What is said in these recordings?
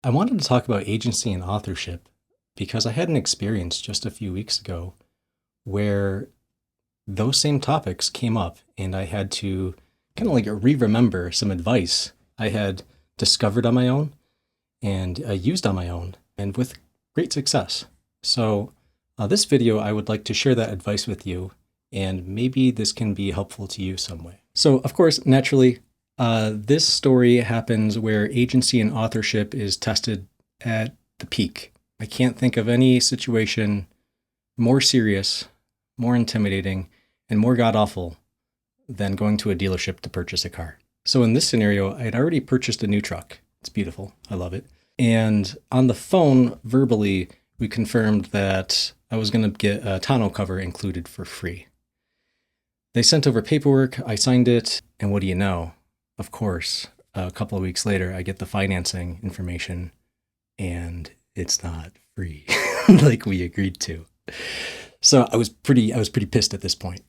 I wanted to talk about agency and authorship because I had an experience just a few weeks ago where those same topics came up and I had to kind of like re-remember some advice I had discovered on my own and used on my own and with great success. So, this video, I would like to share that advice with you, and maybe this can be helpful to you some way. So, of course, naturally, this story happens where agency and authorship is tested at the peak. I can't think of any situation more serious, more intimidating, and more god awful than going to a dealership to purchase a car. So in this scenario, I had already purchased a new truck. It's beautiful. I love it. And on the phone, verbally, we confirmed that I was going to get a tonneau cover included for free. They sent over paperwork. I signed it. And what do you know? Of course, a couple of weeks later, I get the financing information and it's not free like we agreed to. So I was pretty pissed at this point.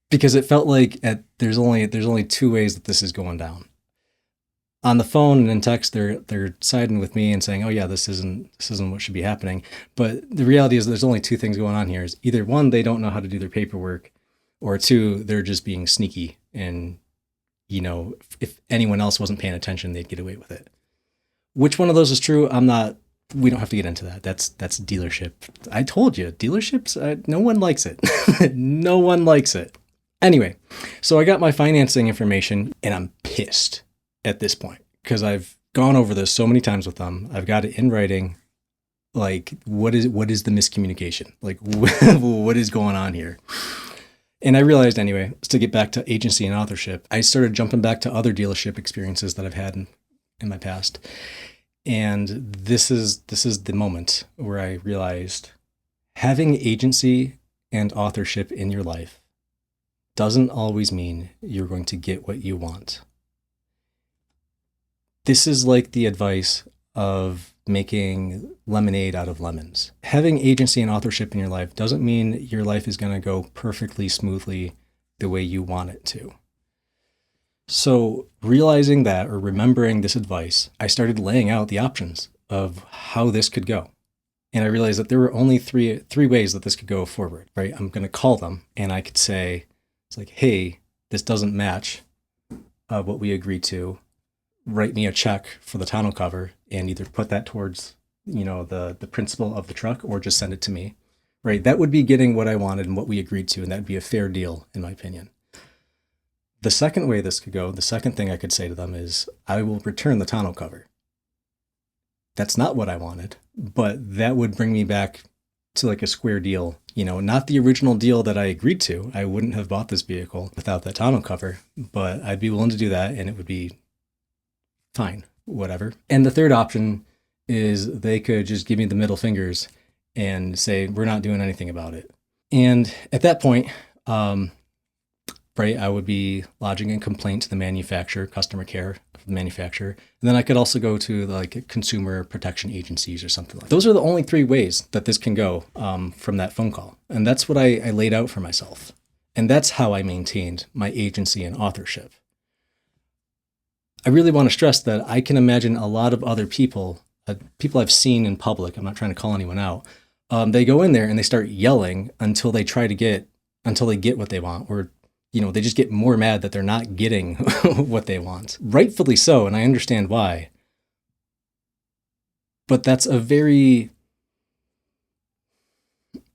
Because it felt like there's only two ways that this is going down. On the phone and in text, they're siding with me and saying, "Oh yeah, this isn't what should be happening." But the reality is, there's only two things going on here: is either one, they don't know how to do their paperwork, or two, they're just being sneaky. And if anyone else wasn't paying attention, they'd get away with it. Which one of those is true? I'm not. We don't have to get into that. That's dealership. I told you, dealerships. No one likes it. No one likes it. Anyway, so I got my financing information, and I'm pissed at this point because I've gone over this so many times with them. I've got it in writing. Like, what is the miscommunication? Like, what is going on here? And I realized anyway, to get back to agency and authorship, I started jumping back to other dealership experiences that I've had in my past. And this is the moment where I realized having agency and authorship in your life doesn't always mean you're going to get what you want. This is like the advice of making lemonade out of lemons. Having agency and authorship in your life doesn't mean your life is going to go perfectly smoothly the way you want it to. So realizing that, or remembering this advice, I started laying out the options of how this could go. And I realized that there were only three ways that this could go forward, right? I'm going to call them and I could say, it's like, "Hey, this doesn't match what we agreed to. Write me a check for the tonneau cover and either put that towards, the principal of the truck, or just send it to me," right? That would be getting what I wanted and what we agreed to, and that'd be a fair deal, in my opinion. The second way this could go, the second thing I could say to them is, "I will return the tonneau cover." That's not what I wanted, but that would bring me back to like a square deal, not the original deal that I agreed to. I wouldn't have bought this vehicle without that tonneau cover, but I'd be willing to do that and it would be fine, whatever. And the third option is they could just give me the middle fingers and say, "We're not doing anything about it." And at that point, right, I would be lodging a complaint to the manufacturer, customer care of the manufacturer. And then I could also go to like consumer protection agencies or something like that. Those are the only three ways that this can go from that phone call. And that's what I laid out for myself. And that's how I maintained my agency and authorship. I really want to stress that I can imagine a lot of other people I've seen in public, I'm not trying to call anyone out, they go in there and they start yelling until they get what they want, or they just get more mad that they're not getting what they want. Rightfully so, and I understand why. But that's a very,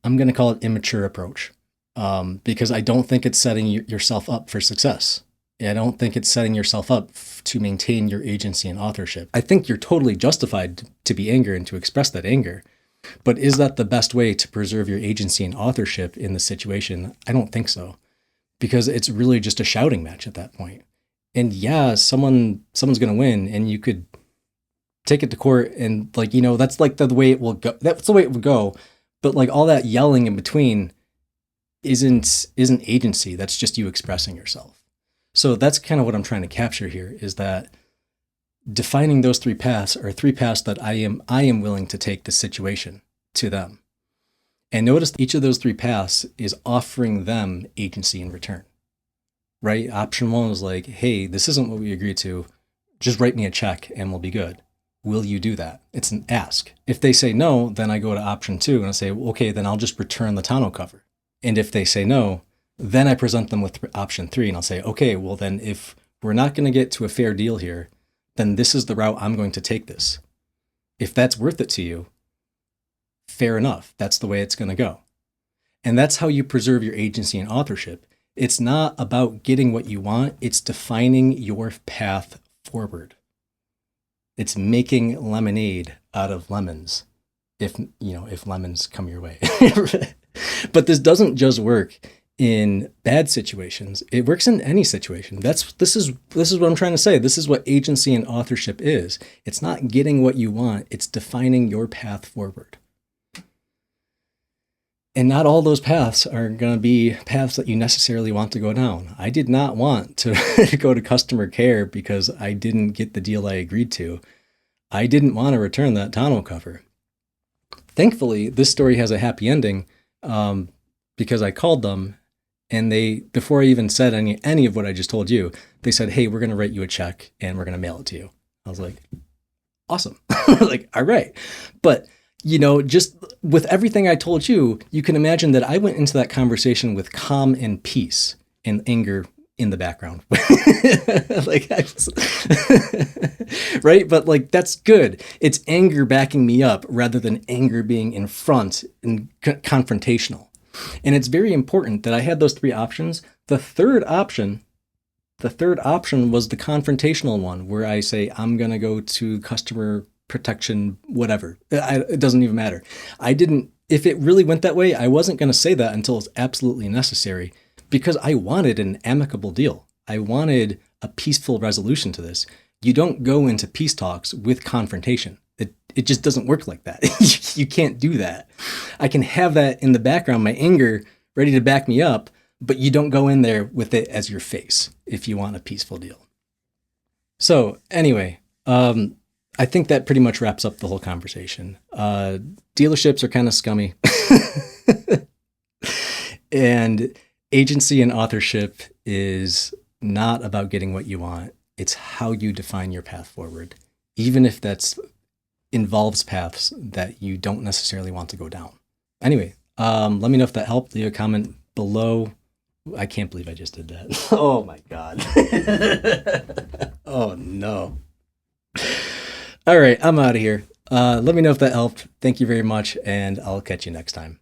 I'm going to call it immature approach, because I don't think it's setting yourself up for success. I don't think it's setting yourself up to maintain your agency and authorship. I think you're totally justified to be angry and to express that anger. But is that the best way to preserve your agency and authorship in the situation? I don't think so. Because it's really just a shouting match at that point. And yeah, someone's going to win, and you could take it to court, and that's like the way it will go. That's the way it would go. But like all that yelling in between isn't agency. That's just you expressing yourself. So that's kind of what I'm trying to capture here, is that defining those three paths are three paths that I am willing to take the situation to them. And notice each of those three paths is offering them agency in return, right? Option one was like, "Hey, this isn't what we agreed to. Just write me a check and we'll be good. Will you do that? It's an ask. If they say no, then I go to option 2 and I say, okay, then I'll just return the tonneau cover. And if they say no, then I present them with option 3 and I'll say, okay, well then if we're not going to get to a fair deal here, then this is the route I'm going to take this. If that's worth it to you, fair enough. That's the way it's going to go. And that's how you preserve your agency and authorship. It's not about getting what you want. It's defining your path forward. It's making lemonade out of lemons, if lemons come your way. But this doesn't just work in bad situations. It works in any situation. This is what I'm trying to say. This is what agency and authorship is. It's not getting what you want. It's defining your path forward. And not all those paths are going to be paths that you necessarily want to go down. I did not want to go to customer care because I didn't get the deal I agreed to. I didn't want to return that tonneau cover. Thankfully, this story has a happy ending because I called them and they, before I even said any of what I just told you, they said, hey, we're going to write you a check and we're going to mail it to you. I was like, awesome. Like, all right. But just with everything I told you, you can imagine that I went into that conversation with calm and peace and anger in the background. Right? But like, that's good. It's anger backing me up rather than anger being in front and confrontational. And it's very important that I had those 3 options. The third option was the confrontational one where I say, I'm going to go to customer protection, whatever. It doesn't even matter. If it really went that way, I wasn't going to say that until it's absolutely necessary because I wanted an amicable deal. I wanted a peaceful resolution to this. You don't go into peace talks with confrontation. It just doesn't work like that. You can't do that. I can have that in the background, my anger ready to back me up, but you don't go in there with it as your face if you want a peaceful deal. So anyway, I think that pretty much wraps up the whole conversation. Dealerships are kind of scummy. And agency and authorship is not about getting what you want. It's how you define your path forward, even if that involves paths that you don't necessarily want to go down. Anyway, let me know if that helped. Leave a comment below. I can't believe I just did that. Oh my God. Oh no. All right, I'm out of here. Let me know if that helped. Thank you very much, and I'll catch you next time.